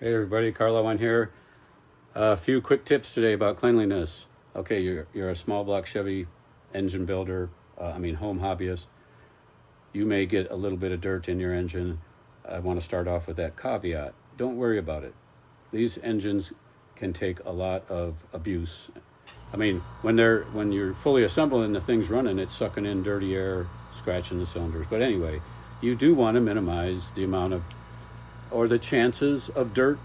Hey everybody, Carlo on here. A few quick tips today about cleanliness. Okay, you're a small block Chevy engine builder, home hobbyist. You may get a little bit of dirt in your engine. I want to start off with that caveat. Don't worry about it. These engines can take a lot of abuse. When you're fully assembled and the thing's running, it's sucking in dirty air, scratching the cylinders. But anyway, you do want to minimize the amount of or the chances of dirt.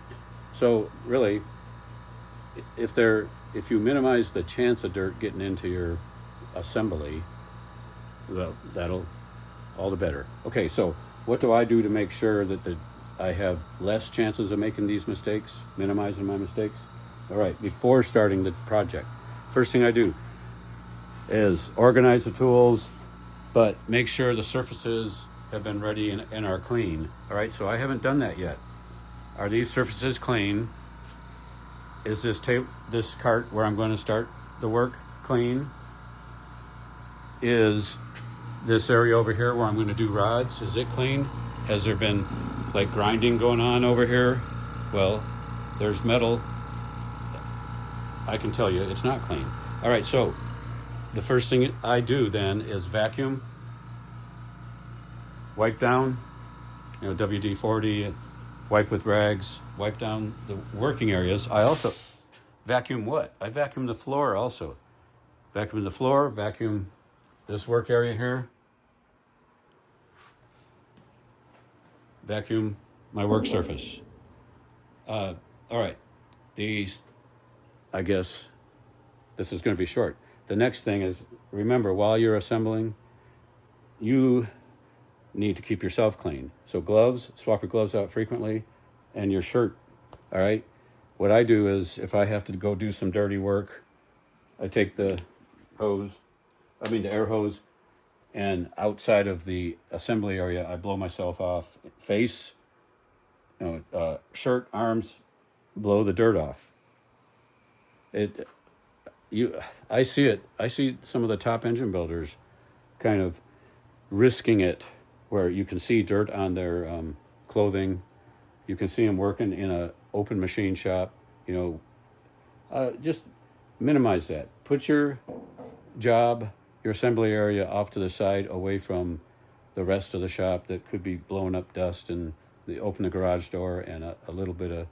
So really, if you minimize the chance of dirt getting into your assembly, well, that'll all the better. Okay, so what do I do to make sure that I have less chances of making these mistakes, minimizing my mistakes? All right, before starting the project, first thing I do is organize the tools, but make sure the surfaces have been ready and are clean. All right, so I haven't done that yet. Are these surfaces clean? Is this cart where I'm going to start the work clean? Is this area over here where I'm going to do rods, is it clean? Has there been like grinding going on over here? Well, there's metal. I can tell you it's not clean. All right, so the first thing I do then is vacuum, wipe down, WD-40, wipe with rags, wipe down the working areas. I also vacuum what? I vacuum the floor also. Vacuum the floor, vacuum this work area here. Vacuum my work surface. All right, I guess this is going to be short. The next thing is, remember, while you're assembling, you need to keep yourself clean. So gloves, swap your gloves out frequently, and your shirt. All right, what I do is, if I have to go do some dirty work, I take the air hose, and outside of the assembly area, I blow myself off. Face, shirt, arms, blow the dirt off. I see it. I see some of the top engine builders kind of risking it, where you can see dirt on their clothing. You can see them working in an open machine shop. Just minimize that. Put your job, your assembly area off to the side, away from the rest of the shop that could be blowing up dust, and they open the garage door and a little bit of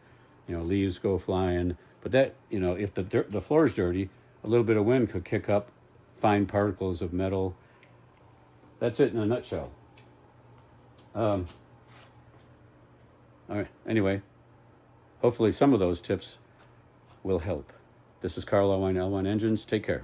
leaves go flying. But that, if the floor is dirty, a little bit of wind could kick up fine particles of metal. That's it in a nutshell. All right, anyway, hopefully some of those tips will help. This is Carlo on L1 Engines. Take care.